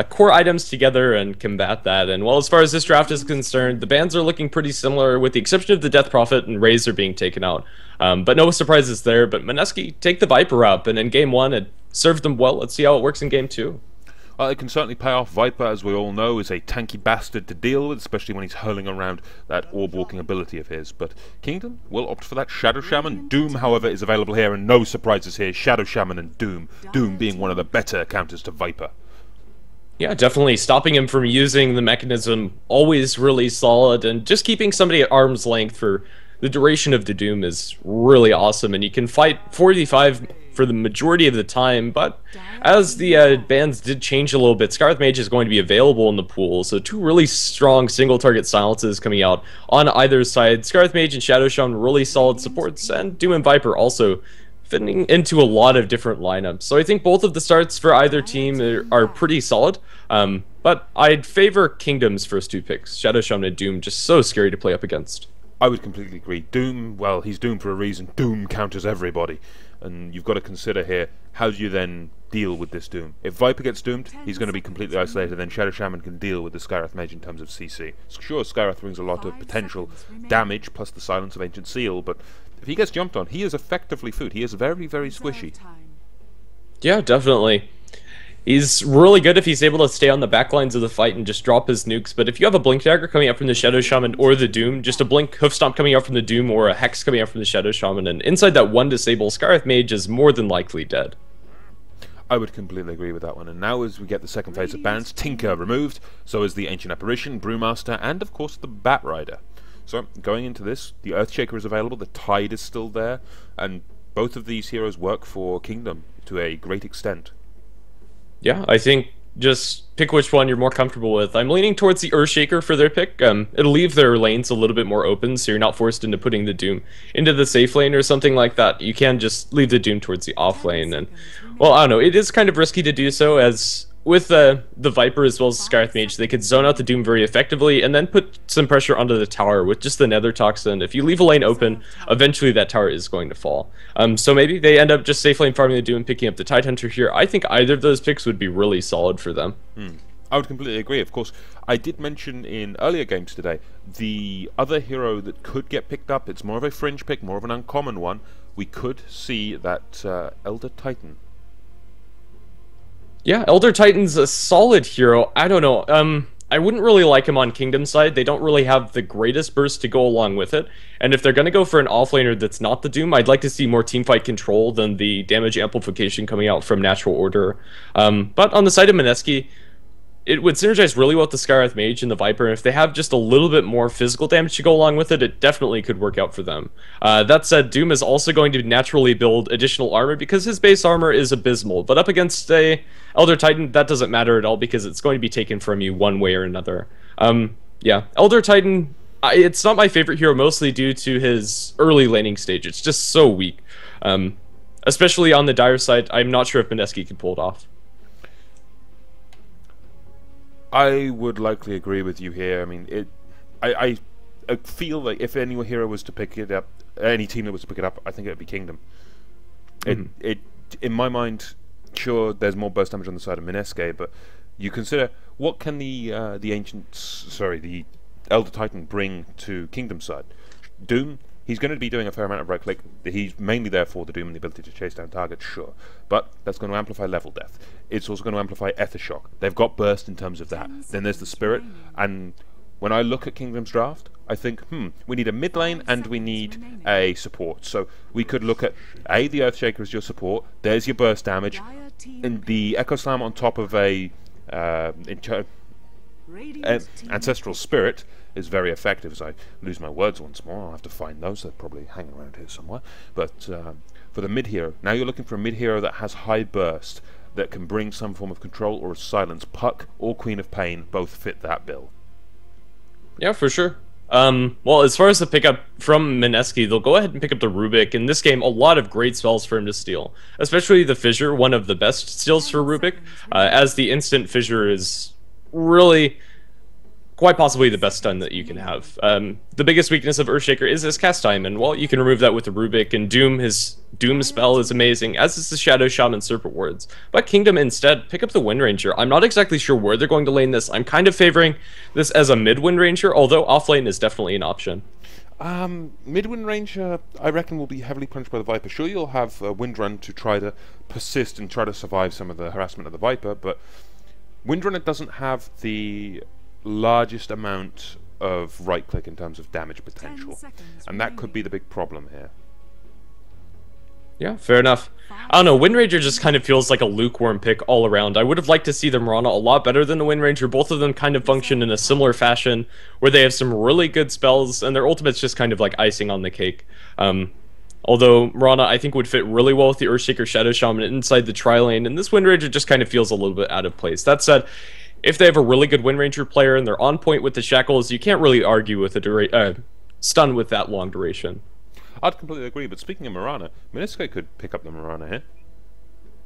core items together and combat that. And well, as far as this draft is concerned, the bans are looking pretty similar, with the exception of the Death Prophet and Razor being taken out. But no surprises there. But Mineski, take the Viper up, and in game 1 it served them well. Let's see how it works in game 2. It can certainly pay off. Viper, as we all know, is a tanky bastard to deal with, especially when he's hurling around that orb-walking ability of his. But Kingdom will opt for that Shadow Shaman. Doom, however, is available here, and no surprises here. Shadow Shaman and Doom. Doom being one of the better counters to Viper. Yeah, definitely. Stopping him from using the mechanism, always really solid, and just keeping somebody at arm's length for the duration of the Doom is really awesome, and you can fight 45 for the majority of the time. But as the bans did change a little bit, Scarlet Mage is going to be available in the pool, so 2 really strong single target silences coming out on either side. Scarlet Mage and Shadow Shaman really solid supports, and Doom and Viper also fitting into a lot of different lineups. So I think both of the starts for either team are pretty solid, but I'd favor Kingdom's first 2 picks. Shadow Shaman and Doom just so scary to play up against. I would completely agree. Doom, well, he's doomed for a reason. Doom counters everybody. And you've got to consider here, how do you then deal with this Doom? If Viper gets doomed, he's going to be completely isolated, then Shadow Shaman can deal with the Skywrath Mage in terms of CC. Sure, Skywrath brings a lot of potential damage, plus the silence of Ancient Seal, but if he gets jumped on, he is effectively food. He is very, very squishy. Yeah, definitely. He's really good if he's able to stay on the back lines of the fight and just drop his nukes, but if you have a Blink Dagger coming up from the Shadow Shaman or the Doom, just a Blink Hoof Stomp coming out from the Doom or a Hex coming out from the Shadow Shaman, and inside that 1 disable, Skywrath Mage is more than likely dead. I would completely agree with that one. And now as we get the second phase of bans, Tinker removed, so is the Ancient Apparition, Brewmaster, and of course the Bat Rider. So going into this, the Earthshaker is available, the Tide is still there, and both of these heroes work for Kingdom to a great extent. Yeah, I think just pick which one you're more comfortable with. I'm leaning towards the Earthshaker for their pick. It'll leave their lanes a little bit more open, so you're not forced into putting the Doom into the safe lane or something like that. You can just leave the Doom towards the off lane, and well, I don't know, it is kind of risky to do so, as with the Viper as well as the Skywrath Mage, they could zone out the Doom very effectively and then put some pressure onto the tower with just the Nether Toxin. If you leave a lane open, eventually that tower is going to fall. So maybe they end up just safe lane farming the Doom and picking up the Tidehunter here. I think either of those picks would be really solid for them. I would completely agree. Of course, I did mention in earlier games today, the other hero that could get picked up, it's more of a fringe pick, more of an uncommon one, we could see that Elder Titan. Yeah, Elder Titan's a solid hero. I don't know. I wouldn't really like him on Kingdom's side. They don't really have the greatest burst to go along with it. And if they're going to go for an offlaner that's not the Doom, I'd like to see more teamfight control than the damage amplification coming out from Natural Order. But on the side of Mineski, it would synergize really well with the Skywrath Mage and the Viper, and if they have just a little bit more physical damage to go along with it, it definitely could work out for them. That said, Doom is also going to naturally build additional armor because his base armor is abysmal, but up against a Elder Titan, that doesn't matter at all because it's going to be taken from you one way or another. Yeah, Elder Titan, it's not my favorite hero, mostly due to his early laning stage. It's just so weak. Especially on the Dire side, I'm not sure if Mineski can pull it off. I would likely agree with you here. I mean, I feel like if any hero was to pick it up, any team that was to pick it up, I think it would be Kingdom. In my mind, sure, there's more burst damage on the side of Mineski, but you consider what can the Elder Titan bring to Kingdom's side? Doom. He's going to be doing a fair amount of right click. He's mainly there for the Doom and the ability to chase down targets, sure. But that's going to amplify level death. It's also going to amplify Ether Shock. They've got burst in terms of that. Then there's the Spirit. And when I look at Kingdom's draft, I think, we need a mid lane and we need a support. So we could look at, the Earthshaker as your support. There's your burst damage. And the Echo Slam on top of a Ancestral Spirit is very effective. As I lose my words once more, I'll have to find those. They're probably hanging around here somewhere. But for the mid hero, now you're looking for a mid hero that has high burst, that can bring some form of control or a silence. Puck or Queen of Pain both fit that bill. Yeah, for sure. Well, as far as the pickup from Mineski, they'll go ahead and pick up the Rubik. In this game, a lot of great spells for him to steal, especially the Fissure, one of the best steals for Rubik, as the instant Fissure is really quite possibly the best stun that you can have. The biggest weakness of Earthshaker is his cast time, and well, you can remove that with the Rubik, and Doom, his Doom spell is amazing, as is the Shadow Shaman Serpent Words. But Kingdom instead, pick up the Wind Ranger. I'm not exactly sure where they're going to lane this. I'm kind of favoring this as a mid Wind Ranger, although offlane is definitely an option. Mid-Wind Ranger, I reckon, will be heavily punished by the Viper. Sure, you'll have Windrun to try to persist and try to survive some of the harassment of the Viper, but Windrunner doesn't have the largest amount of right-click in terms of damage potential, and that could be the big problem here. Yeah, fair enough. I don't know, Wind Ranger just kind of feels like a lukewarm pick all around. I would have liked to see the Mirana a lot better than the Wind Ranger. Both of them kind of function in a similar fashion, where they have some really good spells, and their ultimate's just kind of like icing on the cake. Although Mirana, I think, would fit really well with the Earthshaker Shadow Shaman inside the tri-lane, and this Wind Ranger just kind of feels a little bit out of place. That said, if they have a really good Wind Ranger player and they're on point with the shackles, you can't really argue with a stun with that long duration. I'd completely agree, but speaking of Mirana, Mineski could pick up the Mirana here.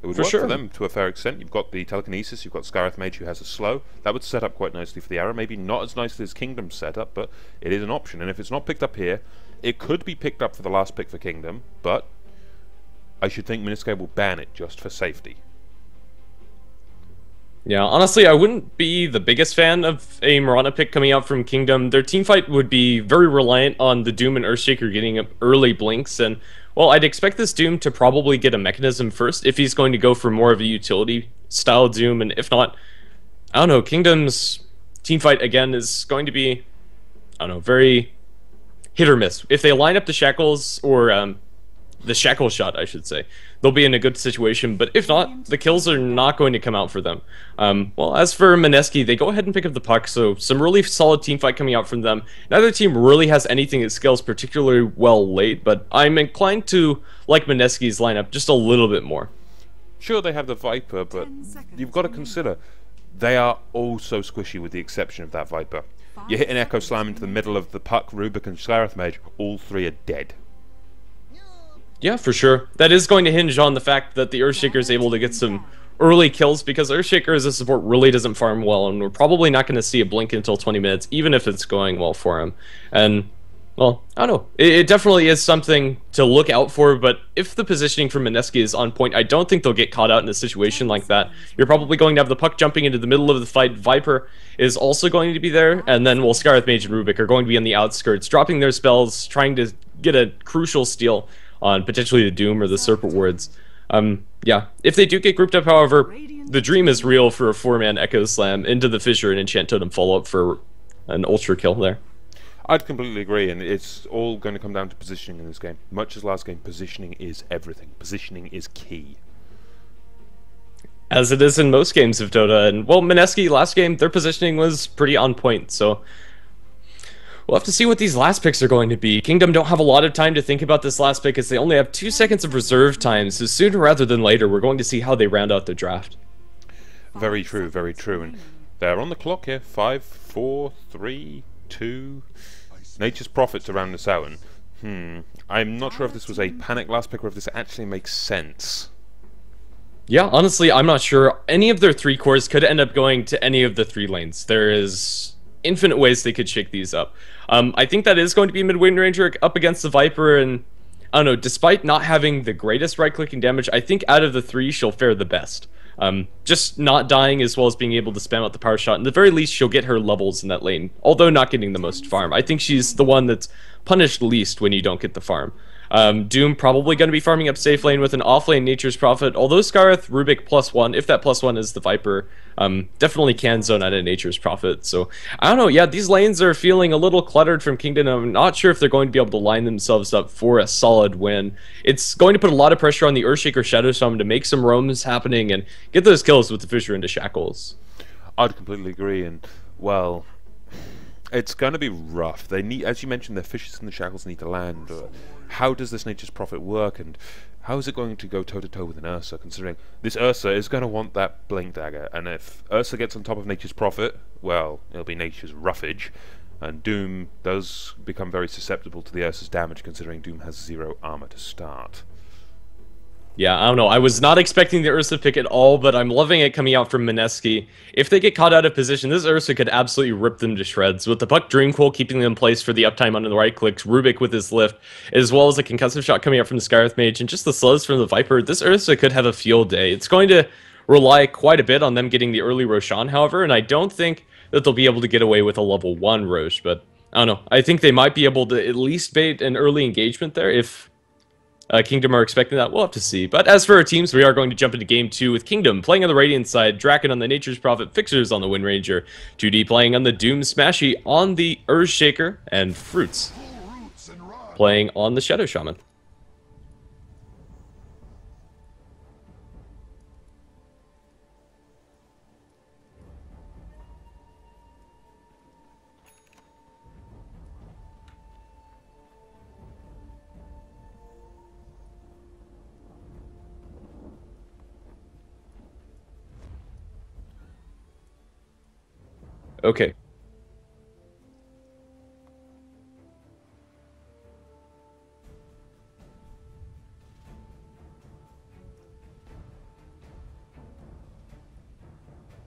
It would For work sure. for them to a fair extent. You've got the Telekinesis, you've got Scarith Mage who has a slow. That would set up quite nicely for the arrow. Maybe not as nicely as Kingdom's setup, but it is an option. And if it's not picked up here, it could be picked up for the last pick for Kingdom, but I should think Mineski will ban it just for safety. Yeah, honestly, I wouldn't be the biggest fan of a Mirana pick coming out from Kingdom. Their teamfight would be very reliant on the Doom and Earthshaker getting up early blinks, and, well, I'd expect this Doom to probably get a mechanism first if he's going to go for more of a utility-style Doom, and if not, I don't know, Kingdom's teamfight, again, is going to be, I don't know, very hit or miss. If they line up the Shackles, or, the Shackle Shot, I should say, they'll be in a good situation, but if not, the kills are not going to come out for them. Well, as for Mineski, they go ahead and pick up the puck, so some really solid team fight coming out from them. Neither team really has anything that scales particularly well late, but I'm inclined to like Mineski's lineup just a little bit more. Sure, they have the Viper, but you've got to consider they are all so squishy with the exception of that Viper. You hit an Echo Slam into the middle of the puck, Rubik and Scarith Mage, all three are dead. Yeah, for sure. That is going to hinge on the fact that the Earthshaker is able to get some early kills, because Earthshaker as a support really doesn't farm well, and we're probably not going to see a blink until 20 minutes, even if it's going well for him. And, well, I don't know. It definitely is something to look out for, but if the positioning from Mineski is on point, I don't think they'll get caught out in a situation like that. You're probably going to have the puck jumping into the middle of the fight. Viper is also going to be there, and then, well, Scarith Mage and Rubik are going to be on the outskirts, dropping their spells, trying to get a crucial steal on potentially the Doom or the Serpent Words. Yeah, if they do get grouped up, however, the dream is real for a 4-man Echo Slam into the Fissure and Enchant Totem follow-up for an Ultra kill there. I'd completely agree, and it's all going to come down to positioning in this game. Much as last game, positioning is everything. Positioning is key. As it is in most games of Dota, and, well, Mineski, last game, their positioning was pretty on point, so we'll have to see what these last picks are going to be. Kingdom don't have a lot of time to think about this last pick, as they only have 2 seconds of reserve time, so sooner rather than later, we're going to see how they round out their draft. Very true, very true. And they're on the clock here. 5, 4, 3, 2. Nature's Prophet to round this out. And, I'm not sure if this was a panic last pick or if this actually makes sense. Yeah, honestly, I'm not sure. Any of their 3 cores could end up going to any of the 3 lanes. There is infinite ways they could shake these up. I think that is going to be Mid-Wind Ranger up against the Viper, and I don't know, despite not having the greatest right-clicking damage, I think out of the 3, she'll fare the best. Just not dying as well as being able to spam out the power shot. In the very least, she'll get her levels in that lane, although not getting the most farm. I think she's the one that's punished least when you don't get the farm. Doom probably going to be farming up safe lane with an off lane Nature's Prophet, although Scarith, Rubik +1, if that +1 is the Viper, definitely can zone out a Nature's Prophet. So, I don't know, yeah, these lanes are feeling a little cluttered from Kingdom. I'm not sure if they're going to be able to line themselves up for a solid win. It's going to put a lot of pressure on the Earthshaker Shadow Shaman to make some roams happening and get those kills with the Fissure into Shackles. I'd completely agree, and, well, it's going to be rough. They need, as you mentioned, the Fissures and the Shackles need to land. How does this Nature's Prophet work, and how is it going to go toe-to-toe with an Ursa, considering this Ursa is going to want that Blink Dagger, and if Ursa gets on top of Nature's Prophet, well, it'll be Nature's Roughage, and Doom does become very susceptible to the Ursa's damage, considering Doom has 0 armor to start. Yeah, I don't know. I was not expecting the Ursa pick at all, but I'm loving it coming out from Mineski. If they get caught out of position, this Ursa could absolutely rip them to shreds. With the Puck Dreamcoil keeping them in place for the uptime under the right clicks, Rubik with his lift, as well as a concussive shot coming out from the Skyrath Mage, and just the slows from the Viper, this Ursa could have a field day. It's going to rely quite a bit on them getting the early Roshan, however, and I don't think that they'll be able to get away with a level 1 Rosh, but I don't know. I think they might be able to at least bait an early engagement there if Kingdom are expecting that. We'll have to see. But as for our teams, we are going to jump into Game 2 with Kingdom playing on the Radiant side, Draken on the Nature's Prophet, Fixers on the Wind Ranger, 2D playing on the Doom Smashy on the Earthshaker, and Fruits playing on the Shadow Shaman. Okay.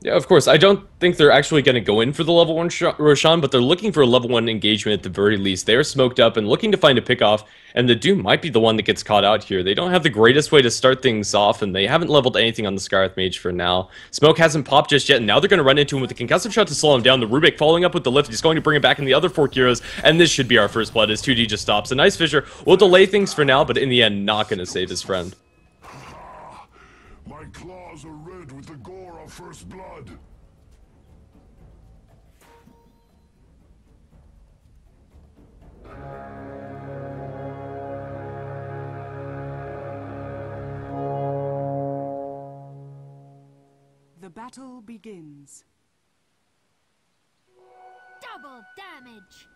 Yeah, of course. I don't think they're actually going to go in for the level 1 Roshan, but they're looking for a level 1 engagement at the very least. They're smoked up and looking to find a pickoff, and the Doom might be the one that gets caught out here. They don't have the greatest way to start things off, and they haven't leveled anything on the Skyrath Mage for now. Smoke hasn't popped just yet, and now they're going to run into him with a concussive shot to slow him down. The Rubik following up with the lift is going to bring it back in the other 4 heroes, and this should be our first blood as 2D just stops. A nice Fissure will delay things for now, but in the end, not going to save his friend. My claws are red with the gore of first blood. The battle begins. Double damage.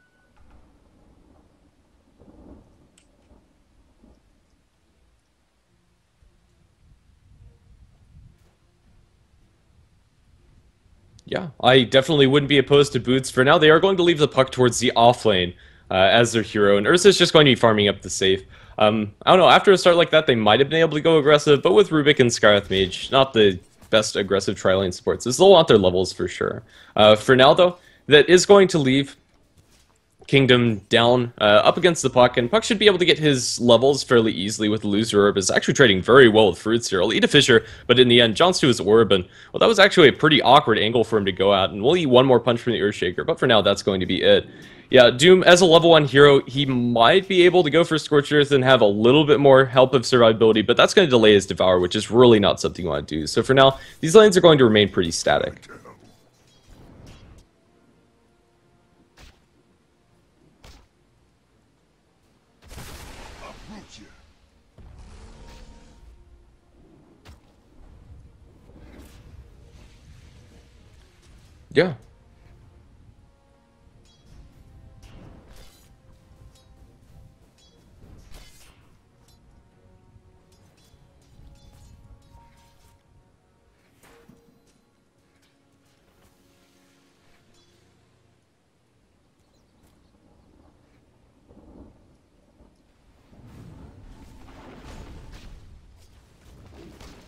Yeah, I definitely wouldn't be opposed to Boots. For now, they are going to leave the puck towards the off lane as their hero, and Ursa's just going to be farming up the safe. I don't know, after a start like that, they might have been able to go aggressive, but with Rubik and Skyrath Mage, not the best aggressive tri-lane supports. They'll want their levels for sure. For now, though, that is going to leave Kingdom down up against the Puck, and Puck should be able to get his levels fairly easily with the Loser Orb. Is actually trading very well with Fruits here. He'll eat a Fissure, but in the end, jumps to his Orb, and well, that was actually a pretty awkward angle for him to go at, and we'll eat one more punch from the Earthshaker, but for now, that's going to be it. Yeah, Doom, as a level 1 hero, he might be able to go for Scorched Earth and have a little bit more help of survivability, but that's going to delay his Devour, which is really not something you want to do. So for now, these lanes are going to remain pretty static. Yeah.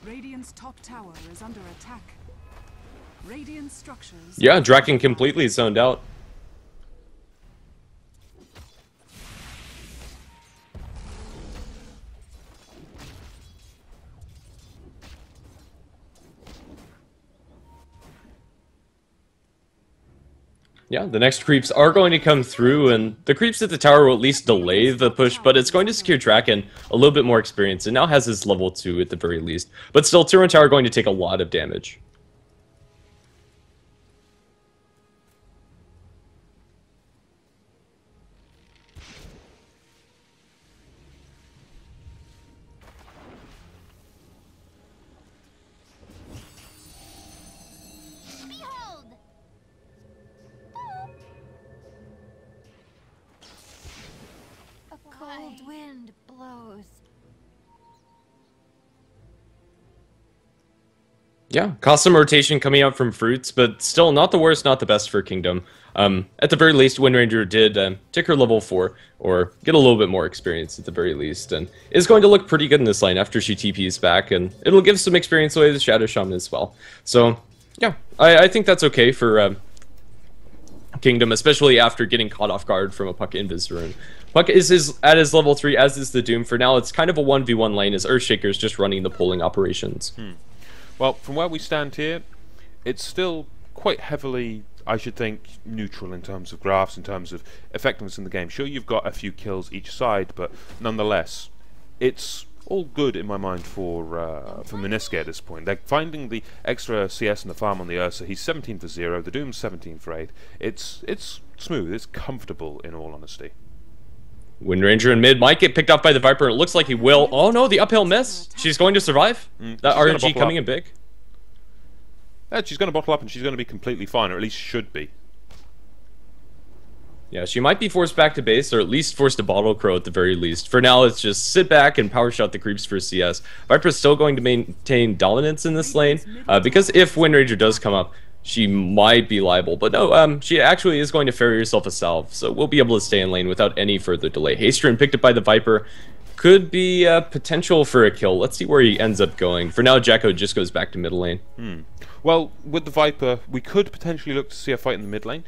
Radiant's top tower is under attack. Radiant structures. Yeah, Draken completely zoned out. Yeah, the next creeps are going to come through, and the creeps at the tower will at least delay the push, but it's going to secure Draken a little bit more experience, and now has his level 2 at the very least. But still, Tier 1 tower going to take a lot of damage. Behold! A cold wind blows. Yeah, custom rotation coming out from fruits, but still not the worst, not the best for Kingdom. At the very least, Wind Ranger did tick her level 4, or get a little bit more experience at the very least, and is going to look pretty good in this lane after she TPs back, and it'll give some experience away to Shadow Shaman as well. So, yeah, I think that's okay for Kingdom, especially after getting caught off guard from a Puck Invis rune. Puck is at his level 3, as is the Doom. For now, it's kind of a 1v1 lane, as Earthshaker's just running the pulling operations. Well, from where we stand here, it's still quite heavily, I should think, neutral in terms of graphs, in terms of effectiveness in the game. Sure, you've got a few kills each side, but nonetheless, it's all good in my mind for Mineski at this point. They're finding the extra CS and the farm on the Ursa. He's 17 for 0, the Doom's 17 for 8. It's smooth, it's comfortable in all honesty. Wind Ranger in mid might get picked up by the Viper. It looks like he will. Oh no, the uphill miss. She's going to survive. That RNG coming in big. Yeah, she's going to bottle up and she's going to be completely fine, or at least should be. Yeah, she might be forced back to base, or at least forced to bottle crow at the very least. For now, it's just sit back and power shot the creeps for CS. Viper's still going to maintain dominance in this lane, because if Wind Ranger does come up, she might be liable. But no, she actually is going to ferry herself a salve, so we'll be able to stay in lane without any further delay. Hasterin picked up by the Viper. Could be potential for a kill. Let's see where he ends up going. For now, Jacko just goes back to mid lane. Well, with the Viper, we could potentially look to see a fight in the mid lane.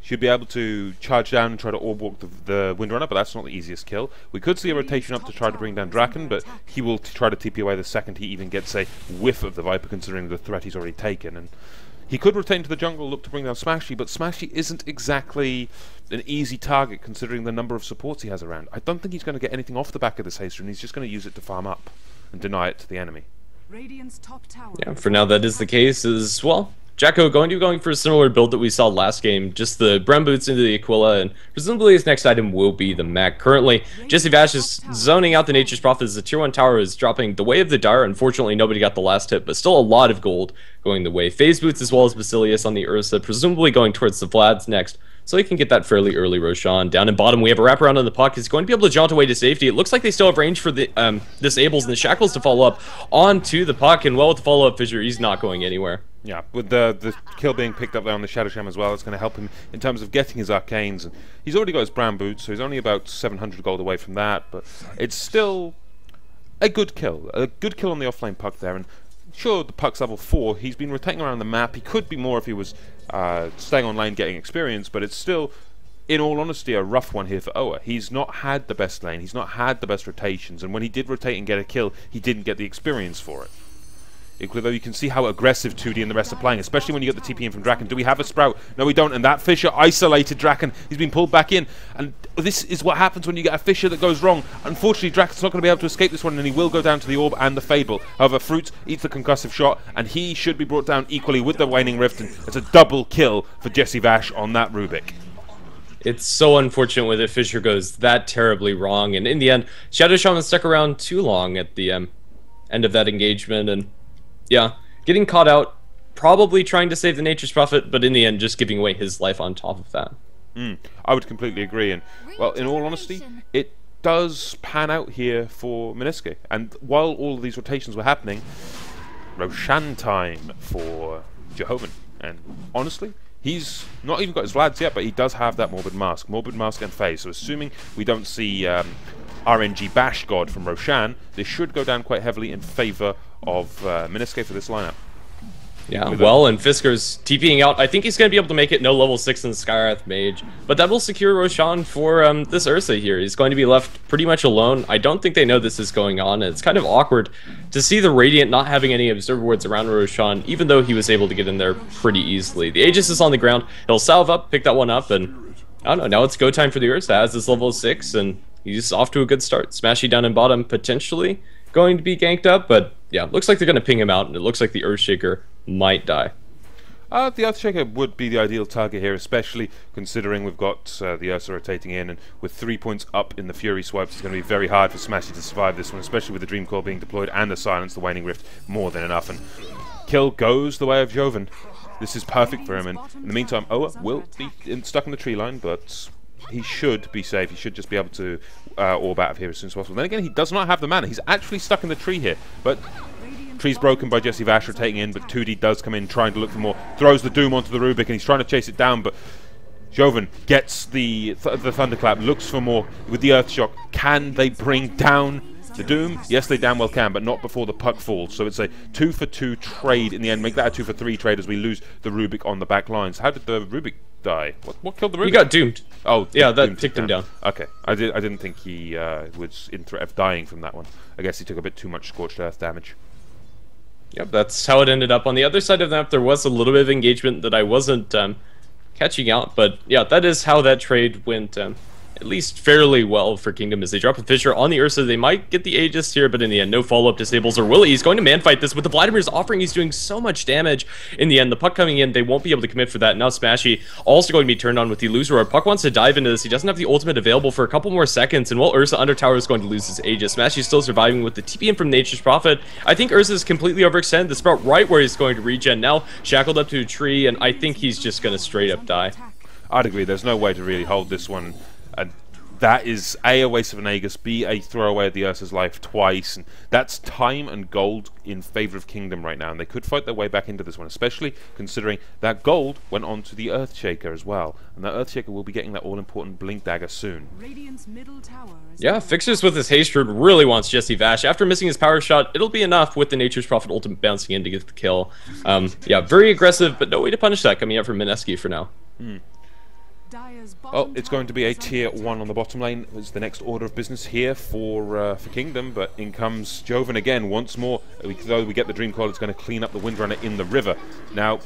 Should be able to charge down and try to orb walk the Windrunner, but that's not the easiest kill. We could see a rotation up to try to bring down Draken, but he will try to TP away the second he even gets a whiff of the Viper, considering the threat he's already taken. And he could retain to the jungle, look to bring down Smashy, but Smashy isn't exactly an easy target considering the number of supports he has around. I don't think he's going to get anything off the back of this Haster, and he's just going to use it to farm up and deny it to the enemy. Yeah, for now that is the case as well. Jacko going for a similar build that we saw last game, just the Brem Boots into the Aquila, and presumably his next item will be the mech. Currently, Jesse Vash is zoning out the Nature's Prophet as the tier 1 tower is dropping the way of the Dire. Unfortunately, nobody got the last hit, but still a lot of gold going the way. Phase Boots as well as Basilius on the Ursa, presumably going towards the Vlads next, so he can get that fairly early Roshan. Down in bottom, we have a wraparound on the puck. He's going to be able to jaunt away to safety. It looks like they still have range for the disables and the shackles to follow up onto the puck, and well, with the follow-up fissure, he's not going anywhere. Yeah, with the kill being picked up there on the Shadow Sham as well, it's going to help him in terms of getting his arcanes. And he's already got his brown boots, so he's only about 700 gold away from that, but it's still a good kill on the offlane puck there. And sure, the puck's level 4, he's been rotating around the map. He could be more if he was staying on lane getting experience, but it's still, in all honesty, a rough one here for Oa. He's not had the best lane, he's not had the best rotations, and when he did rotate and get a kill, he didn't get the experience for it. Equally though, you can see how aggressive 2D and the rest are playing, especially when you get the TP in from Draken. Do we have a Sprout? No, we don't, and that Fissure isolated Draken. He's been pulled back in, and this is what happens when you get a Fissure that goes wrong. Unfortunately, Draken's not going to be able to escape this one, and he will go down to the Orb and the Fable. However, Fruits eats the concussive shot, and he should be brought down equally with the Waning Rift, and it's a double kill for Jesse Vash on that Rubik. It's so unfortunate when the Fissure goes that terribly wrong, and in the end, Shadow Shaman stuck around too long at the end of that engagement, and yeah, getting caught out, probably trying to save the Nature's Prophet, but in the end, just giving away his life on top of that. I would completely agree, and, well, in all honesty, it does pan out here for Mineski. And while all of these rotations were happening, Roshan time for Jehovan. And honestly, he's not even got his Vlads yet, but he does have that Morbid Mask and Phase. So assuming we don't see RNG Bash God from Roshan, this should go down quite heavily in favour of Mineski for this lineup. Yeah, well, and Fisker's TPing out. I think he's going to be able to make it no level 6 in the Skywrath Mage, but that will secure Roshan for this Ursa here. He's going to be left pretty much alone. I don't think they know this is going on, and it's kind of awkward to see the Radiant not having any Observer Wards around Roshan, even though he was able to get in there pretty easily. The Aegis is on the ground. He'll salve up, pick that one up, and I don't know, now it's go time for the Ursa as this level 6, and he's off to a good start. Smashy down in bottom, potentially going to be ganked up, but yeah, looks like they're going to ping him out, and it looks like the Earthshaker might die. The Earthshaker would be the ideal target here, especially considering we've got the Ursa rotating in, and with 3 points up in the Fury swipes, it's going to be very hard for Smashy to survive this one, especially with the Dream Core being deployed and the Silence, the Waning Rift, more than enough, and kill goes the way of Joven. This is perfect for him, and in the meantime, Oa will be stuck in the tree line, but he should be safe. He should just be able to orb out of here as soon as possible. Then again, he does not have the mana. He's actually stuck in the tree here, but Tree's broken by Jesse Vash rotating in, but 2D does come in trying to look for more. Throws the Doom onto the Rubik, and he's trying to chase it down, but Joven gets the Thunderclap, looks for more with the Earthshock. Can they bring down the Doom? Yes, they damn well can, but not before the puck falls. So it's a 2-for-2 trade in the end. Make that a 2-for-3 trade as we lose the Rubik on the back lines. How did the Rubik die? What killed the Rubik? He got doomed. Oh, yeah, that ticked him down. Okay, I didn't think he was in threat of dying from that one. I guess he took a bit too much scorched earth damage. Yep, that's how it ended up. On the other side of the map, there was a little bit of engagement that I wasn't catching out, but yeah, that is how that trade went. At least fairly well for Kingdom as they drop a Fissure on the Ursa. They might get the Aegis here, but in the end, no follow-up disables or will he? He's going to man-fight this with the Vladimir's offering. He's doing so much damage. In the end, the puck coming in, they won't be able to commit for that. Now Smashy also going to be turned on with the Illusory. Puck wants to dive into this. He doesn't have the ultimate available for a couple more seconds, and while Ursa under tower is going to lose his Aegis, Smashy's still surviving with the TP in from Nature's Prophet. I think Ursa is completely overextended. The Sprout right where he's going to regen now, shackled up to a tree, and I think he's just going to straight up die. I'd agree. There's no way to really hold this one. That is A, a waste of an Aegis, B, a throwaway of the Ursa's life twice, and that's time and gold in favour of Kingdom right now, and they could fight their way back into this one, especially considering that gold went on to the Earthshaker as well, and that Earthshaker will be getting that all-important Blink Dagger soon. Yeah, Fixers with his Haste Root really wants Jesse Vash. After missing his power shot, it'll be enough with the Nature's Prophet ultimate bouncing in to get the kill. Yeah, very aggressive, but no way to punish that coming out from Mineski for now. Well, it's going to be a tier 1 on the bottom lane as the next order of business here for Kingdom, but in comes Joven again once more. Though we get the Dream Coil, it's going to clean up the Windrunner in the river. Now,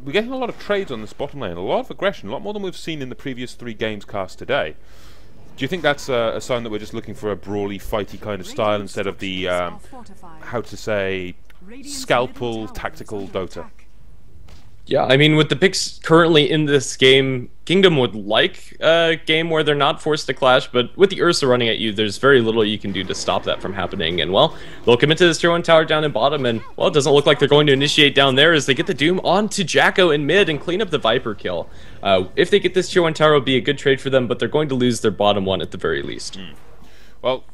we're getting a lot of trades on this bottom lane, a lot of aggression, a lot more than we've seen in the previous 3 games cast today. Do you think that's a sign that we're just looking for a brawly, fighty kind of style instead of the, how to say, scalpel, tactical Dota? Yeah, I mean, with the picks currently in this game, Kingdom would like a game where they're not forced to clash, but with the Ursa running at you, there's very little you can do to stop that from happening. And, well, they'll commit to this tier 1 tower down in bottom, and, well, it doesn't look like they're going to initiate down there as they get the Doom onto Jacko in mid and clean up the Viper kill. If they get this tier 1 tower, it'll be a good trade for them, but they're going to lose their bottom one at the very least. Well,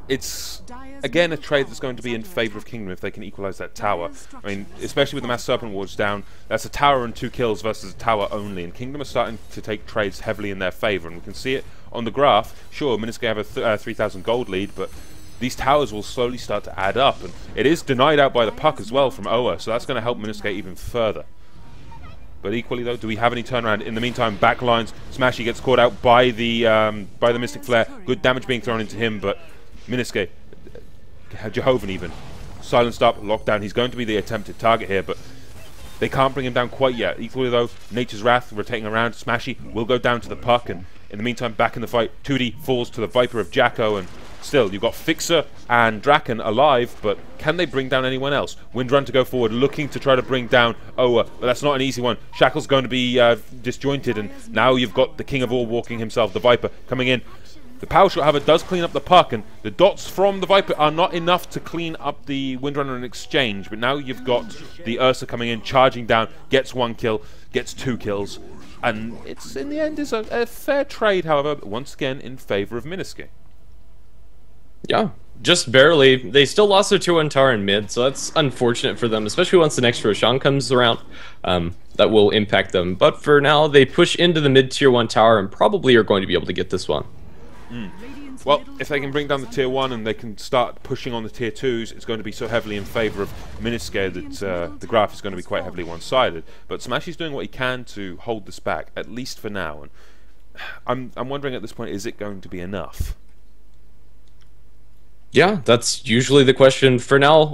it's again a trade that's going to be in favour of Kingdom if they can equalise that tower. I mean, especially with the Mass Serpent Wards down, that's a tower and 2 kills versus a tower only, and Kingdom are starting to take trades heavily in their favour, and we can see it on the graph. Sure, Mineski have a 3,000 gold lead, but these towers will slowly start to add up, and it is denied out by the puck as well from Oa, so that's going to help Mineski even further. But equally though, do we have any turnaround? In the meantime, backlines, Smashy gets caught out by the Mystic Flare. Good damage being thrown into him, but Mineski, Jehovan even, silenced up, locked down. He's going to be the attempted target here, but they can't bring him down quite yet. Equally though, Nature's Wrath rotating around. Smashy will go down to the puck, and in the meantime, back in the fight, 2D falls to the Viper of Jacko, and still, you've got Fixer and Draken alive, but can they bring down anyone else? Windrun to go forward, looking to try to bring down Oa, but that's not an easy one. Shackle's going to be disjointed, and now you've got the King of All walking himself, the Viper, coming in. The Power Shot, however, does clean up the puck, and the dots from the Viper are not enough to clean up the Windrunner in exchange, but now you've got the Ursa coming in, charging down, gets 1 kill, gets 2 kills, and it's, in the end, is a fair trade, however, once again in favour of Mineski. Yeah, just barely. They still lost their 2-1 tower in mid, so that's unfortunate for them, especially once the next Roshan comes around. That will impact them. But for now, they push into the mid tier 1 tower and probably are going to be able to get this one. Well, if they can bring down the tier 1 and they can start pushing on the tier 2s, it's going to be so heavily in favour of Mineski that the graph is going to be quite heavily one-sided. But Smashy's doing what he can to hold this back, at least for now. And I'm wondering at this point, is it going to be enough? Yeah, that's usually the question. For now,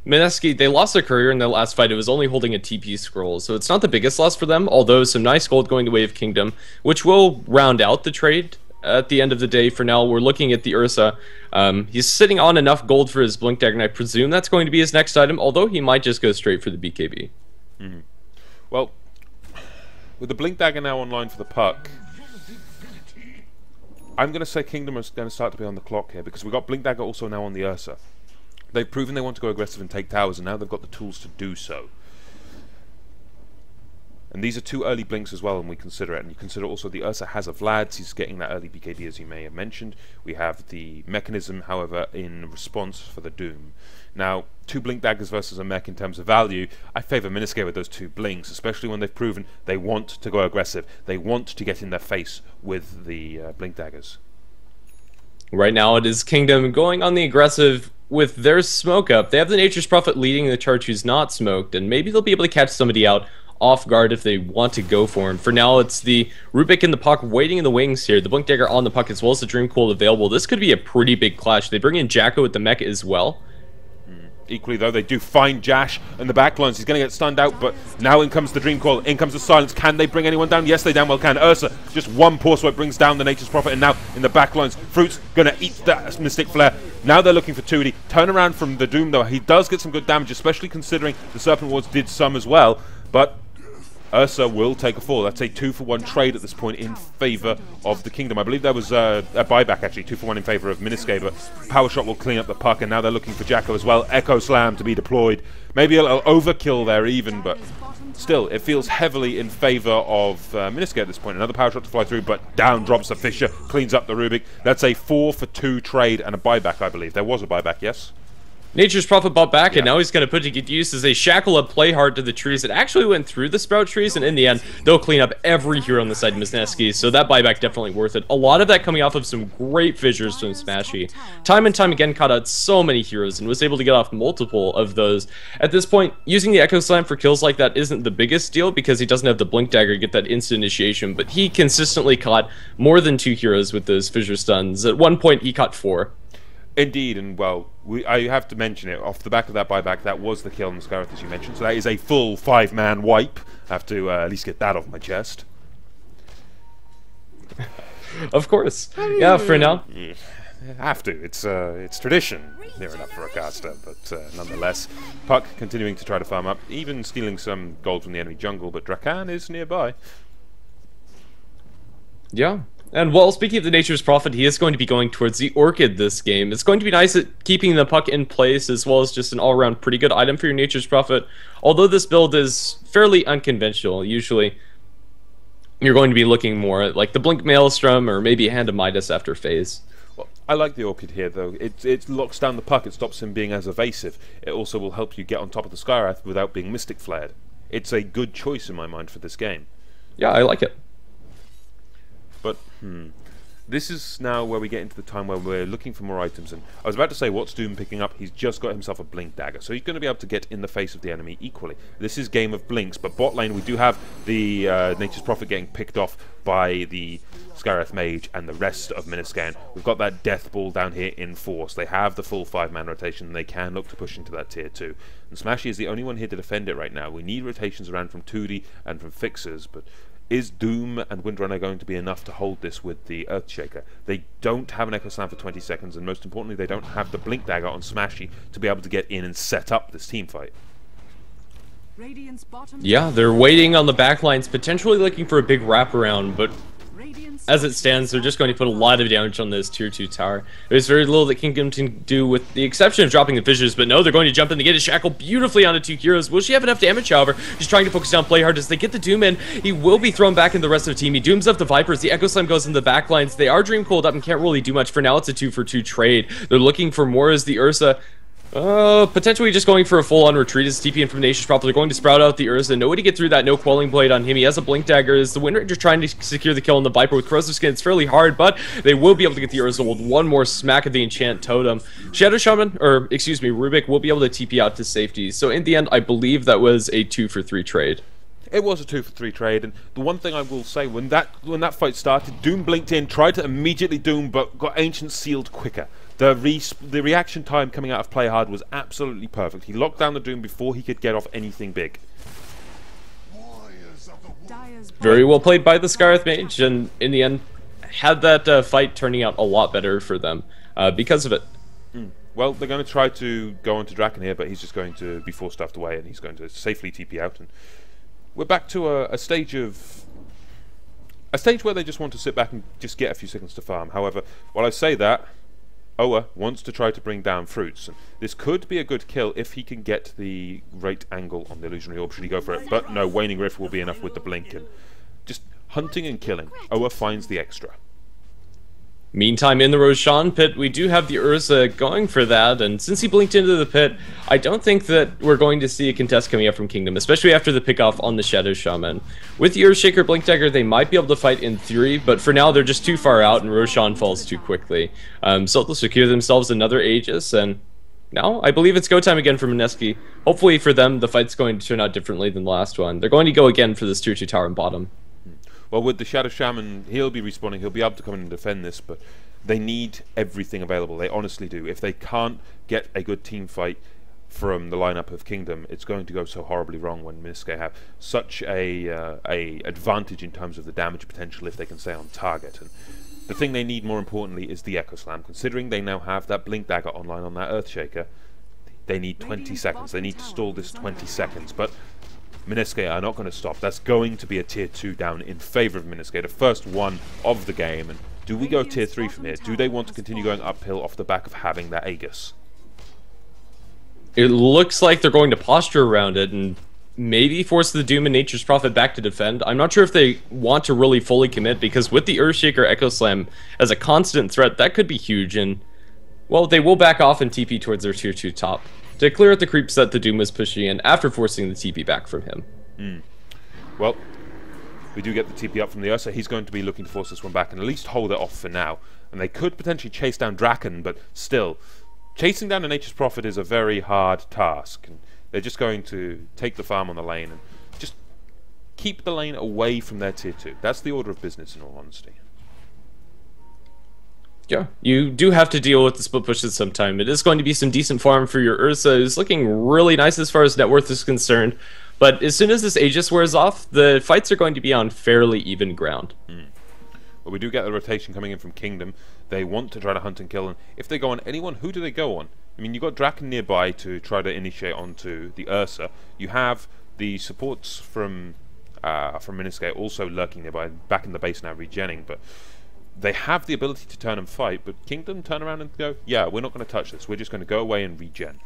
Mineski, they lost their courier in their last fight. It was only holding a TP scroll, so it's not the biggest loss for them, although some nice gold going the way of Kingdom, which will round out the trade at the end of the day. For now, we're looking at the Ursa. He's sitting on enough gold for his Blink Dagger, and I presume that's going to be his next item, although he might just go straight for the BKB. Well, with the Blink Dagger now online for the puck, I'm going to say Kingdom is going to start to be on the clock here, because we've got Blink Dagger also now on the Ursa. They've proven they want to go aggressive and take towers, and now they've got the tools to do so. And these are 2 early blinks as well when we consider it. And you consider also the Ursa has a Vlad's, he's getting that early BKB as you may have mentioned. We have the mechanism, however, in response for the Doom. Now, 2 blink daggers versus a mech in terms of value, I favour Mineski with those 2 blinks, especially when they've proven they want to go aggressive. They want to get in their face with the blink daggers. Right now it is Kingdom going on the aggressive with their smoke up. They have the Nature's Prophet leading the charge who's not smoked, and maybe they'll be able to catch somebody out off guard if they want to go for him. For now, it's the Rubik in the puck waiting in the wings here. The Blink Dagger on the puck as well as the Dream Cold available. This could be a pretty big clash. They bring in Jacko with the mech as well. Equally, though, they do find Jash in the back lines. He's going to get stunned out, but now in comes the Dream Call. In comes the Silence. Can they bring anyone down? Yes, they damn well can. Ursa, just one poor swipe brings down the Nature's Prophet, and now in the back lines, Fruit's going to eat that Mystic Flare. Now they're looking for 2D. Turn around from the Doom, though. He does get some good damage, especially considering the Serpent Wards did some as well, but Ursa will take a fall. That's a 2-for-1 trade at this point in favour of the Kingdom. I believe there was a buyback, actually, 2-for-1 in favour of Mineski, but Power Shot will clean up the puck, and now they're looking for Jacko as well. Echo Slam to be deployed. Maybe a little overkill there even, but still, it feels heavily in favour of Mineski at this point. Another Power Shot to fly through, but down drops the Fisher, cleans up the Rubik. That's a 4-for-2 trade and a buyback, I believe. There was a buyback, yes? Nature's Prophet bought back, and now he's going to put to good use as they shackle up play hard to the trees that actually went through the sprout trees, and in the end, they'll clean up every hero on the side of Mineski, so that buyback definitely worth it. A lot of that coming off of some great fissures from Smashy. Time and time again caught out so many heroes and was able to get off multiple of those. At this point, using the Echo Slam for kills like that isn't the biggest deal because he doesn't have the Blink Dagger to get that instant initiation, but he consistently caught more than 2 heroes with those fissure stuns. At one point, he caught 4. Indeed, and well, I have to mention it, off the back of that buyback, that was the kill on Scarith, as you mentioned, so that is a full 5-man wipe. I have to at least get that off my chest. Of course. Yeah, for now. Have to. It's tradition, near enough for a caster, but nonetheless. Puck continuing to try to farm up, even stealing some gold from the enemy jungle, but Drakan is nearby. Yeah. And well, speaking of the Nature's Prophet, he is going to be going towards the Orchid this game. It's going to be nice at keeping the puck in place, as well as just an all-around pretty good item for your Nature's Prophet. Although this build is fairly unconventional, usually you're going to be looking more at like the Blink Maelstrom or maybe a Hand of Midas after phase. Well, I like the Orchid here, though. It locks down the puck, it stops him being as evasive. It also will help you get on top of the Skywrath without being Mystic Flared. It's a good choice in my mind for this game. Yeah, I like it. But, this is now where we get into the time where we're looking for more items, and I was about to say, what's Doom picking up? He's just got himself a Blink Dagger, so he's going to be able to get in the face of the enemy equally. This is game of blinks, but bot lane we do have the Nature's Prophet getting picked off by the Skywrath Mage and the rest of Mineski. We've got that Death Ball down here in force. They have the full 5-man rotation, and they can look to push into that tier 2. And Smashy is the only one here to defend it right now. We need rotations around from 2D and from Fixers, but is Doom and Windrunner going to be enough to hold this with the Earthshaker? They don't have an Echo Slam for 20 seconds, and most importantly, they don't have the Blink Dagger on Smashy to be able to get in and set up this team fight. Yeah, they're waiting on the backlines, potentially looking for a big wraparound, but as it stands, they're just going to put a lot of damage on this tier 2 tower. There's very little that Kingdom can do with the exception of dropping the fissures, but no, they're going to jump in to get a shackle beautifully onto 2 heroes. Will she have enough damage, however? She's trying to focus down play hard as they get the Doom in. He will be thrown back in the rest of the team. He dooms up the Vipers. The Echo Slam goes in the backlines. They are Dream Cold up and can't really do much. For now, it's a 2-for-2 trade. They're looking for more as the Ursa potentially just going for a full-on retreat as TP from Nature's Prophet. They're going to sprout out the Ursa. No way to get through that. No Quelling Blade on him. He has a Blink Dagger. Is the Wind Ranger trying to secure the kill on the Viper with Corrosive Skin? It's fairly hard, but they will be able to get the Ursa with one more smack of the Enchant Totem. Shadow Shaman, or excuse me, Rubik will be able to TP out to safety. So in the end, I believe that was a 2-for-3 trade. It was a 2-for-3 trade, and the one thing I will say, when that fight started, Doom blinked in, tried to immediately Doom, but got Ancient sealed quicker. The reaction time coming out of Play Hard was absolutely perfect. He locked down the Doom before he could get off anything big. Very well played by the Skywrath Mage, and in the end, had that fight turning out a lot better for them because of it. Well, they're going to try to go on to Draken here, but he's just going to be force stuffed away, and he's going to safely TP out. And we're back to a stage where they just want to sit back and just get a few seconds to farm. However, while I say that, Oa wants to try to bring down fruits. And this could be a good kill if he can get the right angle on the illusionary orb should he go for it. But no, Waning Rift will be enough with the blink. And just hunting and killing. Oa finds the extra. Meantime, in the Roshan pit, we do have the Urza going for that, and since he blinked into the pit, I don't think that we're going to see a contest coming up from Kingdom, especially after the pickoff on the Shadow Shaman. With the Earthshaker Blink Dagger, they might be able to fight in theory, but for now they're just too far out and Roshan falls too quickly. So they'll secure themselves another Aegis, and now I believe it's go time again for Mineski. Hopefully for them, the fight's going to turn out differently than the last one. They're going to go again for this tier 2 tower and bottom. Well, with the Shadow Shaman, he'll be respawning, he'll be able to come in and defend this, but they need everything available, they honestly do. If they can't get a good team fight from the lineup of Kingdom, it's going to go so horribly wrong when Mineski have such a advantage in terms of the damage potential if they can stay on target. And the thing they need more importantly is the Echo Slam. Considering they now have that Blink Dagger online on that Earthshaker, they need 20 seconds. They need to stall this 20 seconds, but Mineski are not going to stop. That's going to be a tier 2 down in favour of Mineski, the first one of the game. And do we go tier 3 from here? Do they want to continue going uphill off the back of having that Aegis? It looks like they're going to posture around it and maybe force the Doom and Nature's Prophet back to defend. I'm not sure if they want to really fully commit, because with the Earthshaker Echo Slam as a constant threat, that could be huge, and well, they will back off and TP towards their tier 2 top to clear out the creeps that the Doom was pushing in after forcing the TP back from him. Well, we do get the TP up from the Ursa. He's going to be looking to force this one back and at least hold it off for now. And they could potentially chase down Draken, but still, chasing down a Nature's Prophet is a very hard task. And they're just going to take the farm on the lane and just keep the lane away from their tier 2. That's the order of business, in all honesty. Yeah, you do have to deal with the split pushes sometime. It is going to be some decent farm for your Ursa, who's looking really nice as far as net worth is concerned. But as soon as this Aegis wears off, the fights are going to be on fairly even ground. Well, we do get the rotation coming in from Kingdom. They want to try to hunt and kill, and if they go on anyone, who do they go on? I mean, you've got Draken nearby to try to initiate onto the Ursa. You have the supports from Mineski also lurking nearby, back in the base now regenning, but they have the ability to turn and fight, but Kingdom turn around and go, yeah, we're not going to touch this, we're just going to go away and regen.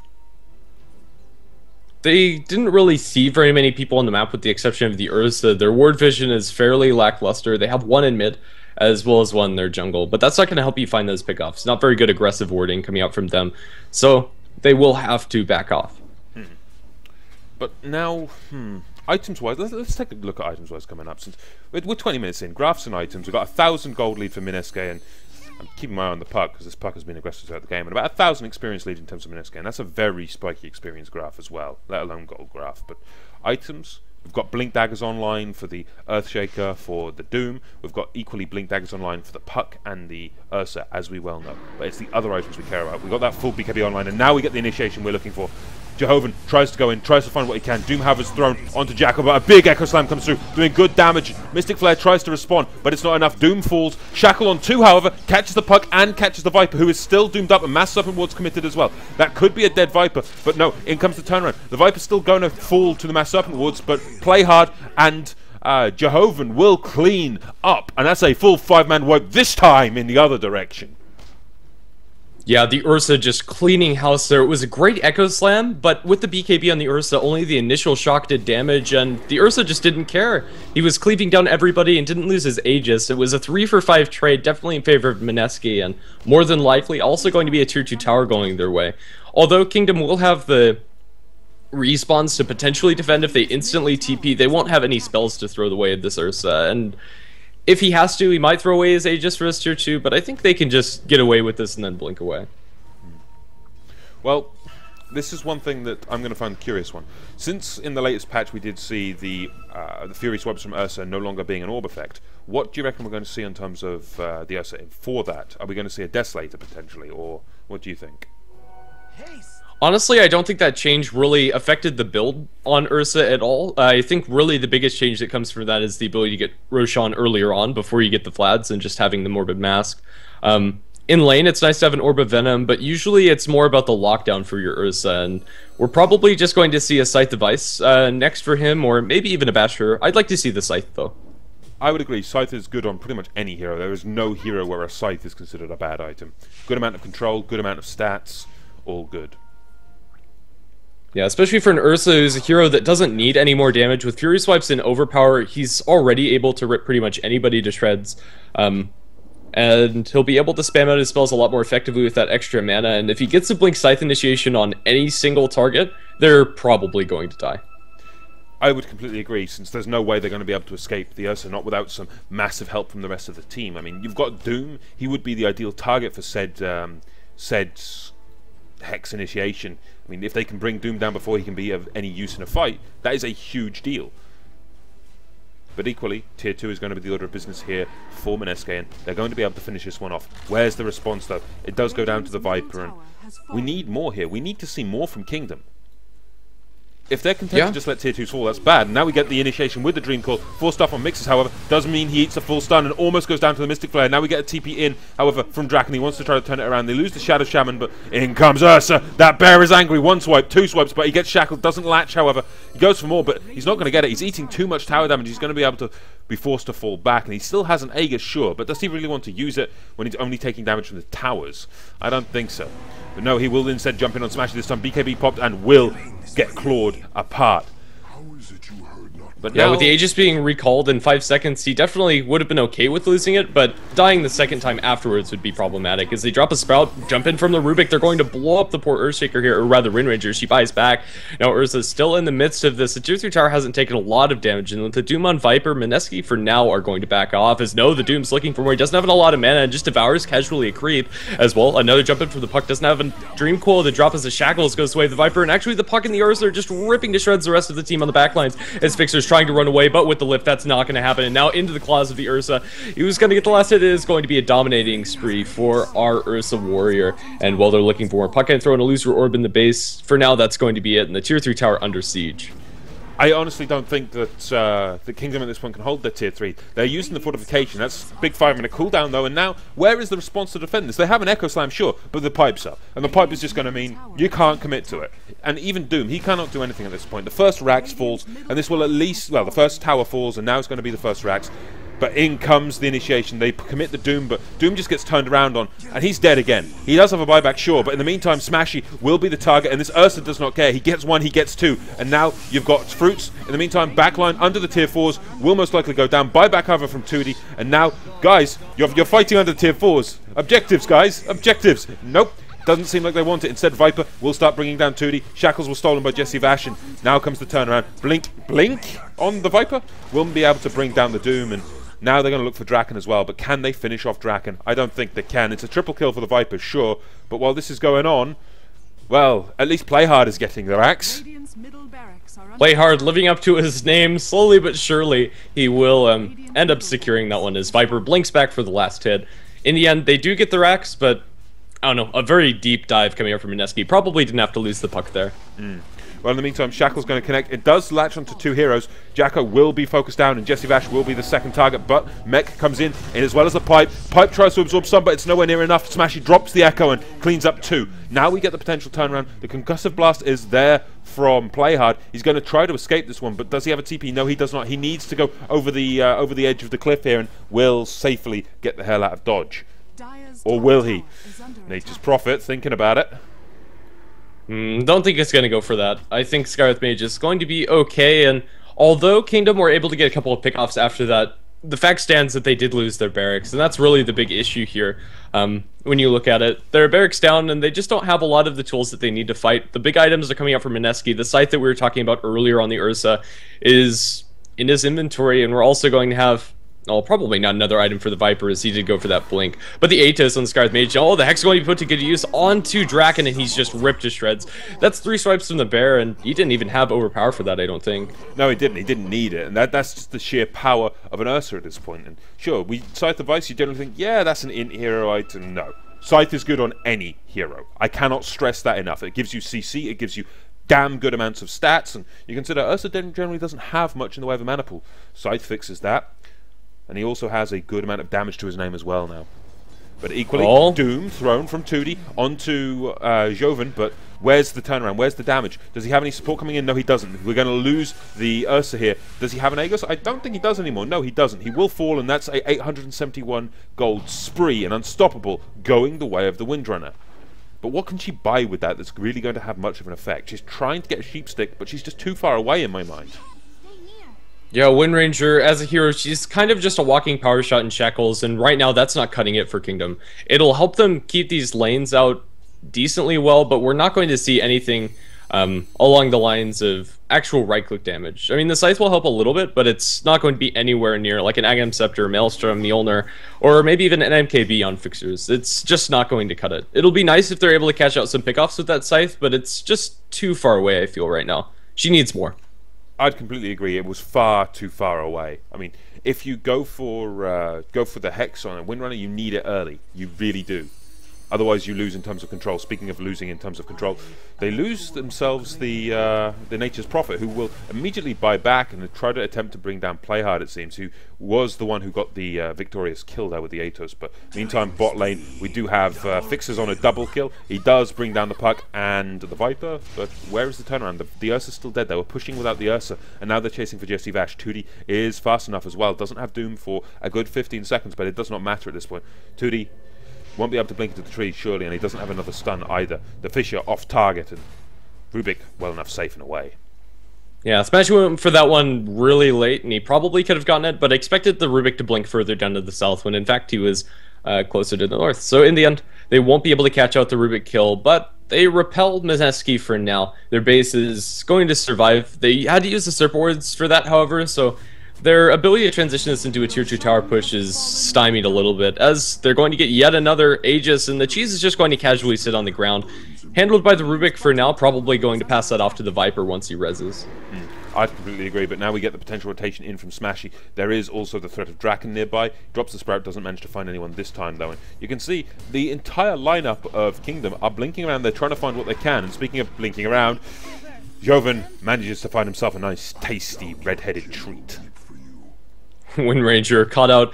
They didn't really see very many people on the map with the exception of the Ursa. Their ward vision is fairly lackluster. They have one in mid as well as one in their jungle, but that's not going to help you find those pickoffs. Not very good aggressive warding coming out from them, so they will have to back off. But now, items-wise, let's take a look at items-wise coming up. Since we're 20 minutes in, graphs and items, we've got 1,000 gold lead for Mineski, and I'm keeping my eye on the puck because this puck has been aggressive throughout the game, and about 1,000 experience lead in terms of Mineski, and that's a very spiky experience graph as well, let alone gold graph. But items, we've got Blink Daggers online for the Earthshaker, for the Doom. We've got equally Blink Daggers online for the Puck and the Ursa, as we well know. But it's the other items we care about. We've got that full BKB online, and now we get the initiation we're looking for. Jehovan tries to go in, tries to find what he can. Doom Haver's thrown onto Jackal, but a big Echo Slam comes through, doing good damage. Mystic Flare tries to respond, but it's not enough. Doom falls. Shackle on 2, however, catches the Puck and catches the Viper, who is still doomed up, and Mass Serpent Ward's committed as well. That could be a dead Viper, but no, in comes the turnaround. The Viper's still going to fall to the Mass Serpent Wards, but play hard, and Jehovan will clean up, and that's a full 5-man wipe, this time in the other direction. Yeah, the Ursa just cleaning house there. It was a great Echo Slam, but with the BKB on the Ursa, only the initial shock did damage, and the Ursa just didn't care. He was cleaving down everybody and didn't lose his Aegis. It was a 3-for-5 trade, definitely in favor of Mineski, and more than likely also going to be a tier 2 tower going their way. Although Kingdom will have the respawns to potentially defend if they instantly TP, they won't have any spells to throw the way of this Ursa, and if he has to, he might throw away his Aegis for his tier 2, but I think they can just get away with this and then blink away. Well, this is one thing that I'm going to find a curious one. Since in the latest patch we did see the Fury Swipes from Ursa no longer being an orb effect, what do you reckon we're going to see in terms of the Ursa for that? Are we going to see a Desolator potentially, or what do you think? Honestly, I don't think that change really affected the build on Ursa at all. I think really the biggest change that comes from that is the ability to get Roshan earlier on before you get the Vlads and just having the Morbid Mask. In lane, it's nice to have an Orb of Venom, but usually it's more about the lockdown for your Ursa, and we're probably just going to see a Scythe device next for him, or maybe even a Basher. I'd like to see the Scythe, though. I would agree, Scythe is good on pretty much any hero. There is no hero where a Scythe is considered a bad item. Good amount of control, good amount of stats, all good. Yeah, especially for an Ursa who's a hero that doesn't need any more damage. With Fury Swipes and Overpower, he's already able to rip pretty much anybody to shreds. And he'll be able to spam out his spells a lot more effectively with that extra mana, and if he gets a Blink Scythe Initiation on any single target, they're probably going to die. I would completely agree, since there's no way they're going to be able to escape the Ursa, not without some massive help from the rest of the team. I mean, you've got Doom, he would be the ideal target for said Hex Initiation. I mean, if they can bring Doom down before he can be of any use in a fight, that is a huge deal. But equally, Tier 2 is going to be the order of business here for Mineski, and they're going to be able to finish this one off. Where's the response, though? It does go down to the Viper, and we need more here. We need to see more from Kingdom. If they're content to just let Tier 2s fall, that's bad. And now we get the initiation with the Dream Call. 4 stuff on Mixes, however, doesn't mean he eats a full stun and almost goes down to the Mystic Flare. Now we get a TP in, however, from Draken. He wants to try to turn it around. They lose the Shadow Shaman, but in comes Ursa. That bear is angry. 1 swipe, 2 swipes, but he gets shackled. Doesn't latch, however. He goes for more, but he's not going to get it. He's eating too much tower damage. He's going to be able to be forced to fall back. And he still has an Aegis, sure, but does he really want to use it when he's only taking damage from the towers? I don't think so. But no, he will instead jump in on Smashy this time. BKB popped and will get clawed apart. But yeah, with the Aegis being recalled in 5 seconds, he definitely would have been okay with losing it, but dying the second time afterwards would be problematic. As they drop a Sprout, jump in from the Rubik, they're going to blow up the poor Earthshaker here, or rather Rindranger. She buys back. Now Ursa's still in the midst of this. The Tier 3 tower hasn't taken a lot of damage, and with the Doom on Viper, Mineski for now are going to back off, as no, the Doom's looking for more. He doesn't have a lot of mana, and just devours casually a creep as well. Another jump in from the Puck, doesn't have a Dream Coil. The drop as the Shackles goes away the Viper, and actually the Puck and the Ursa are just ripping to shreds the rest of the team on the backlines as Fixer's trying to run away, but with the lift, that's not going to happen. And now into the claws of the Ursa. He was going to get the last hit. It is going to be a dominating spree for our Ursa warrior. And while they're looking for more Puck and throw in a loser orb in the base, for now that's going to be it. And the Tier 3 tower under siege. I honestly don't think that the Kingdom at this point can hold their Tier 3. They're using the fortification. That's big 5-minute cooldown, though. And now, where is the response to defend this? They have an Echo Slam, sure, but the pipe's up. And the pipe is just going to mean you can't commit to it. And even Doom, he cannot do anything at this point. The first Rax falls, and this will at least, well, the first tower falls, and now it's going to be the first Rax. But in comes the initiation. They commit the Doom, but Doom just gets turned around on, and he's dead again. He does have a buyback, sure, but in the meantime, Smashy will be the target, and this Ursa does not care. He gets 1, he gets 2, and now you've got Fruits. In the meantime, backline under the Tier 4s will most likely go down. Buyback however from 2D, and now, guys, you're fighting under the Tier 4s. Objectives, guys, objectives. Nope. Doesn't seem like they want it. Instead, Viper will start bringing down 2D. Shackles were stolen by Jesse Vash, and now comes the turnaround. Blink on the Viper. Won't be able to bring down the Doom, and now they're going to look for Draken as well. But can they finish off Draken? I don't think they can. It's a triple kill for the Viper, sure. But while this is going on, well, at least Playhard is getting their axe. Playhard living up to his name, slowly but surely. He will end up securing that one as Viper blinks back for the last hit. In the end, they do get their axe, but I don't know, a very deep dive coming up from Mineski. Probably didn't have to lose the Puck there. Well, in the meantime, Shackle's going to connect. It does latch onto 2 heroes. Jacko will be focused down, and Jesse Vash will be the second target, but Mech comes in as well as the Pipe. Pipe tries to absorb some, but it's nowhere near enough. Smashy drops the Echo and cleans up 2. Now we get the potential turnaround. The Concussive Blast is there from Playhard. He's going to try to escape this one, but does he have a TP? No, he does not. He needs to go over the edge of the cliff here and will safely get the hell out of dodge. Or will he? Nature's Prophet, thinking about it. Don't think it's going to go for that. I think Scarlet Mage is going to be okay, and although Kingdom were able to get a couple of pickoffs after that, the fact stands that they did lose their barracks, and that's really the big issue here. When you look at it, their barracks down, and they just don't have a lot of the tools that they need to fight. The big items are coming out from Mineski. The scythe that we were talking about earlier on the Ursa is in his inventory, and we're also going to have, well, probably not another item for the Viper, as he did go for that blink. But the Atos on the Scarlet Mage, oh, the Hex is going to be put to good use onto Draken, and he's just ripped to shreds. That's 3 swipes from the bear, and he didn't even have overpower for that, I don't think. No, he didn't. He didn't need it, and that's just the sheer power of an Ursa at this point. And sure, we Scythe Device, you generally think, yeah, that's an int hero item. No. Scythe is good on any hero. I cannot stress that enough. It gives you CC, it gives you damn good amounts of stats, and you consider Ursa generally doesn't have much in the way of a mana pool. Scythe fixes that. And he also has a good amount of damage to his name as well now. But equally, Doom thrown from 2D onto Joven, but Where's the turnaround? Where's the damage? Does he have any support coming in? No, he doesn't. We're going to lose the Ursa here. Does he have an Aegis? I don't think he does anymore. No, he doesn't. He will fall, and that's a 871 gold spree, and unstoppable, going the way of the Windrunner. But what can she buy with that that's really going to have much of an effect? She's trying to get a sheep stick, but she's just too far away in my mind. Yeah, Wind Ranger, as a hero, she's kind of just a walking power shot in shackles, and right now that's not cutting it for Kingdom. It'll help them keep these lanes out decently well, but we're not going to see anything along the lines of actual right-click damage. I mean, the Scythe will help a little bit, but it's not going to be anywhere near like an Aghanim Scepter, Maelstrom, Mjolnir, or maybe even an MKB on fixers. It's just not going to cut it. It'll be nice if they're able to catch out some pickoffs with that Scythe, but it's just too far away, I feel, right now. She needs more. I'd completely agree. It was far too far away. I mean, if you go for the Hex on a Windrunner, you need it early. You really do. Otherwise, you lose in terms of control. Speaking of losing in terms of control, they lose themselves the Nature's Prophet, who will immediately buy back and try to attempt to bring down Playhard, it seems, who was the one who got the victorious kill there with the Atos. But meantime, bot lane, we do have Fixers on a double kill. He does bring down the Puck and the Viper, but where is the turnaround? The Ursa's still dead. They were pushing without the Ursa, and now they're chasing for Jesse Vash. Tootie is fast enough as well. Doesn't have Doom for a good 15 seconds, but it does not matter at this point. Tootie won't be able to blink into the tree, surely, and he doesn't have another stun either. The Fisher off target, and Rubik well enough safe and away. Yeah, Smash went for that one really late, and he probably could have gotten it, but I expected the Rubik to blink further down to the south, when in fact he was closer to the north. So in the end, they won't be able to catch out the Rubik kill, but they repelled Mineski for now. Their base is going to survive. They had to use the Serpent Wards for that, however, so their ability to transition this into a tier 2 tower push is stymied a little bit, as they're going to get yet another Aegis, and the cheese is just going to casually sit on the ground. Handled by the Rubik for now, probably going to pass that off to the Viper once he reses. I completely agree, but now we get the potential rotation in from Smashy. There is also the threat of Draken nearby. Drops the Sprout, doesn't manage to find anyone this time though. And you can see the entire lineup of Kingdom are blinking around. They're trying to find what they can, and speaking of blinking around, Joven manages to find himself a nice, tasty, red-headed treat. Wind Ranger caught out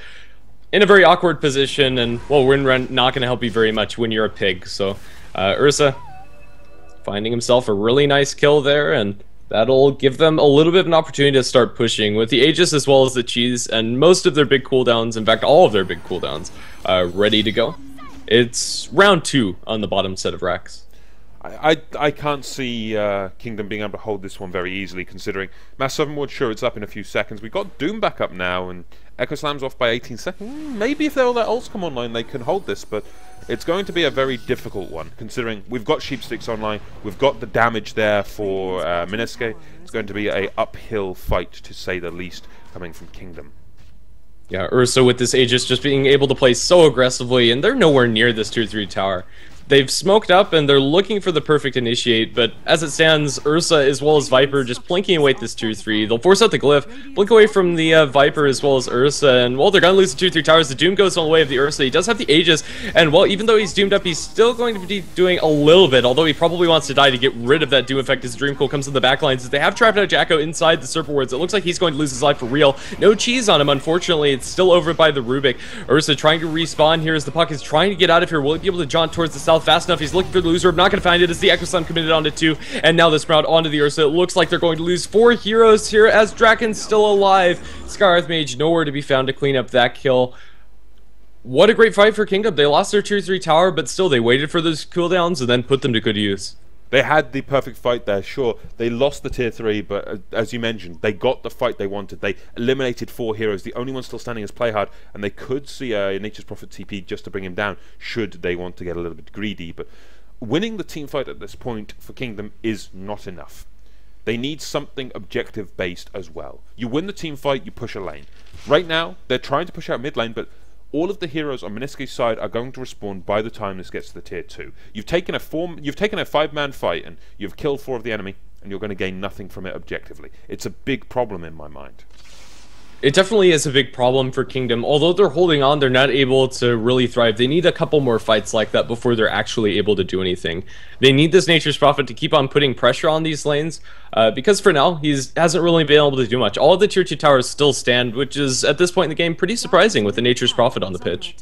in a very awkward position, and well, Wind Ranger not going to help you very much when you're a pig. So Ursa finding himself a really nice kill there, and that'll give them a little bit of an opportunity to start pushing with the Aegis as well as the cheese, and most of their big cooldowns, in fact all of their big cooldowns, ready to go. It's round 2 on the bottom set of racks. I can't see Kingdom being able to hold this one very easily, considering Mass 7 Ward, sure, it's up in a few seconds. We've got Doom back up now, and Echo Slam's off by 18 seconds. Maybe if all their ults come online, they can hold this, but it's going to be a very difficult one, considering we've got Sheepsticks online, we've got the damage there for Mineski. It's going to be a uphill fight, to say the least, coming from Kingdom. Yeah, Ursa with this Aegis just being able to play so aggressively, and they're nowhere near this tier 3 tower. They've smoked up and they're looking for the perfect initiate, but as it stands, Ursa as well as Viper just blinking away at this tier 3. They'll force out the glyph, blink away from the Viper as well as Ursa, and well, they're gonna lose the tier 3 towers. The Doom goes on the way of the Ursa. He does have the Aegis, and well, even though he's doomed up, he's still going to be doing a little bit, although he probably wants to die to get rid of that Doom effect as Dreamcoil comes in the backlines. As they have trapped out Jacko inside the Serpent Wards, it looks like he's going to lose his life for real. No cheese on him, unfortunately. It's still over by the Rubik. Ursa trying to respawn here as the Puck is trying to get out of here. Will he be able to jaunt towards the south fast enough? He's looking for the loser. I'm not going to find it as the Echo Slam committed onto 2, and now the Sprout onto the Ursa. It looks like they're going to lose 4 heroes here as Draken's still alive. Scar Archmage nowhere to be found to clean up that kill. What a great fight for Kingdom. They lost their tier 3 tower, but still they waited for those cooldowns and then put them to good use. They had the perfect fight there, sure. They lost the tier 3, but as you mentioned, they got the fight they wanted. They eliminated 4 heroes. The only one still standing is Playhard, and they could see a Nature's Prophet TP just to bring him down, should they want to get a little bit greedy. But winning the team fight at this point for Kingdom is not enough. They need something objective based as well. You win the team fight, you push a lane. Right now, they're trying to push out mid lane, but all of the heroes on Mineski's side are going to respawn by the time this gets to the tier 2. You've taken a 5-man fight and you've killed 4 of the enemy, and you're going to gain nothing from it objectively. It's a big problem in my mind. It definitely is a big problem for Kingdom. Although they're holding on, they're not able to really thrive. They need a couple more fights like that before they're actually able to do anything. They need this Nature's Prophet to keep on putting pressure on these lanes, because for now, he hasn't really been able to do much. All of the tier 2 towers still stand, which is, at this point in the game, pretty surprising with the Nature's Prophet on the pitch.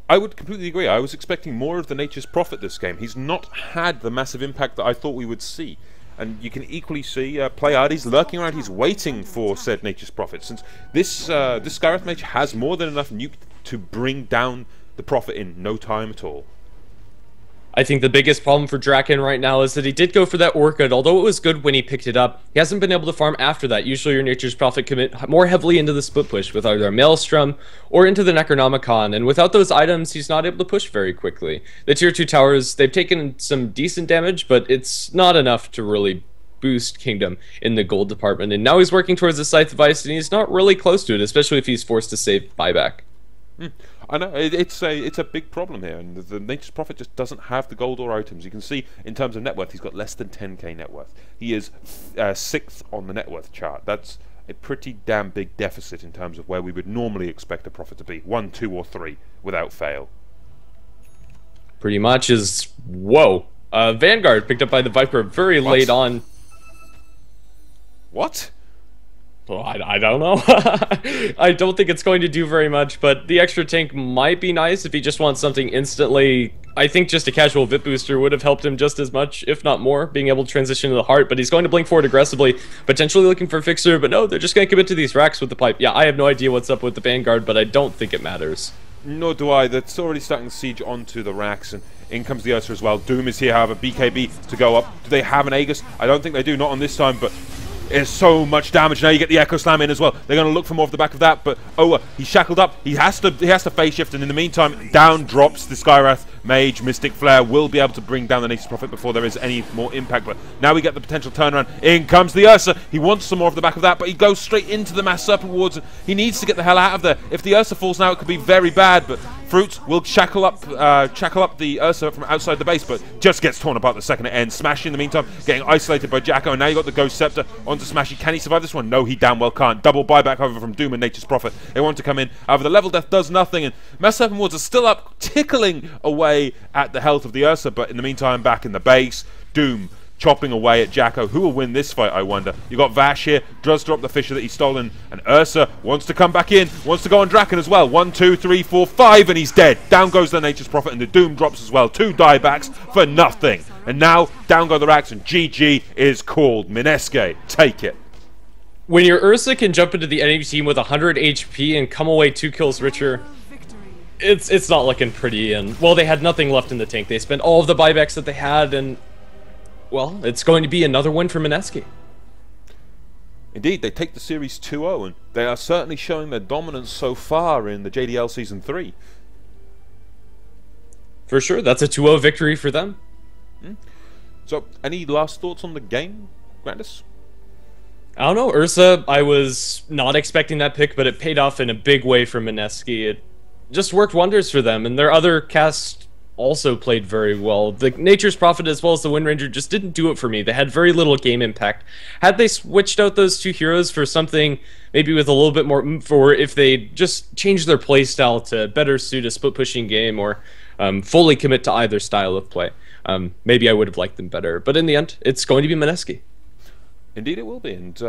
I would completely agree. I was expecting more of the Nature's Prophet this game. He's not had the massive impact that I thought we would see. And you can equally see Pleiades lurking around. He's waiting for said Nature's Prophet, since this Skywrath Mage has more than enough nuke to bring down the Prophet in no time at all. I think the biggest problem for Draken right now is that he did go for that Orchid. Although it was good when he picked it up, he hasn't been able to farm after that. Usually your Nature's Prophet commit more heavily into the split push with either a Maelstrom or into the Necronomicon, and without those items, he's not able to push very quickly. The tier 2 towers, they've taken some decent damage, but it's not enough to really boost Kingdom in the gold department, and now he's working towards the Scythe device, and he's not really close to it, especially if he's forced to save buyback. I know, it's a big problem here, and the Nature's Prophet just doesn't have the gold or items. You can see, in terms of net worth, he's got less than 10k net worth. He is 6th on the net worth chart. That's a pretty damn big deficit in terms of where we would normally expect a Prophet to be. 1, 2, or 3, without fail. Pretty much is... Whoa! Vanguard picked up by the Viper very late on. What? Well, I don't know. I don't think it's going to do very much, but the extra tank might be nice if he just wants something instantly. I think just a casual VIP booster would have helped him just as much, if not more, being able to transition to the heart, but he's going to blink forward aggressively, potentially looking for a fixer, but no, they're just going to commit to these racks with the pipe. Yeah, I have no idea what's up with the Vanguard, but I don't think it matters. Nor do I. That's already starting to siege onto the racks, and in comes the Ursa as well. Doom is here, however, BKB to go up. Do they have an Aegis? I don't think they do, not on this time, but... There's so much damage. Now you get the Echo Slam in as well. They're going to look for more off the back of that, but he's shackled up. He has to phase shift, and in the meantime, down drops the Skywrath Mage. Mystic Flare will be able to bring down the Nature's Prophet before there is any more impact, but now we get the potential turnaround. In comes the Ursa. He wants some more off the back of that, but he goes straight into the Mass Serpent Wards. He needs to get the hell out of there. If the Ursa falls now, it could be very bad, but Fruits will shackle up the Ursa from outside the base, but just gets torn apart the second it ends. Smashy in the meantime, getting isolated by Jacko, and now you got the Ghost Scepter onto Smashy. Can he survive this one? No, he damn well can't. Double buyback over from Doom and Nature's Prophet. They want to come in. However, the level death does nothing, and Mass Serpent Wards are still up, tickling away at the health of the Ursa, but in the meantime, back in the base, Doom chopping away at Jacko. Who will win this fight, I wonder? You got Vash here, does drop the Fisher that he's stolen, and Ursa wants to come back in, wants to go on Draken as well. 1, 2, 3, 4, 5, and he's dead. Down goes the Nature's Prophet, and the Doom drops as well. 2 diebacks for nothing. And now, down go the racks, and GG is called. Mineski, take it. When your Ursa can jump into the enemy team with 100 HP and come away 2 kills richer, it's not looking pretty. And well, they had nothing left in the tank. They spent all of the buybacks that they had, and well, it's going to be another win for Mineski. Indeed, they take the series 2-0, and they are certainly showing their dominance so far in the JDL Season 3. For sure, that's a 2-0 victory for them. So, any last thoughts on the game, Grandis? I don't know, Ursa, I was not expecting that pick, but it paid off in a big way for Mineski. It just worked wonders for them, and their other cast also played very well. The Nature's Prophet as well as the Wind Ranger just didn't do it for me. They had very little game impact. Had they switched out those 2 heroes for something maybe with a little bit more oomph, or if they just changed their playstyle to better suit a split pushing game, or fully commit to either style of play, maybe I would have liked them better. But in the end, it's going to be Mineski. Indeed it will be, and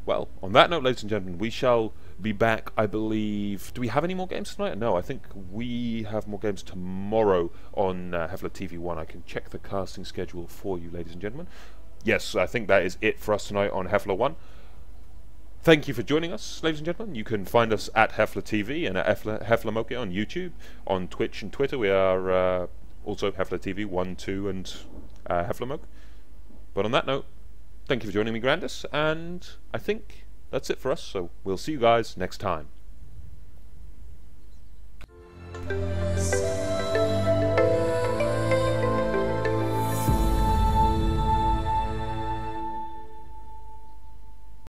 well, on that note, ladies and gentlemen, we shall be back, I believe. Do we have any more games tonight? No, I think we have more games tomorrow on HeflaTV 1. I can check the casting schedule for you, ladies and gentlemen. Yes, I think that is it for us tonight on Hefla 1. Thank you for joining us, ladies and gentlemen. You can find us at HeflaTV and at HeflaMoke on YouTube, on Twitch and Twitter. We are also HeflaTV 1, 2, and HeflaMoke. But on that note, thank you for joining me, Grandis, and I think that's it for us, so we'll see you guys next time.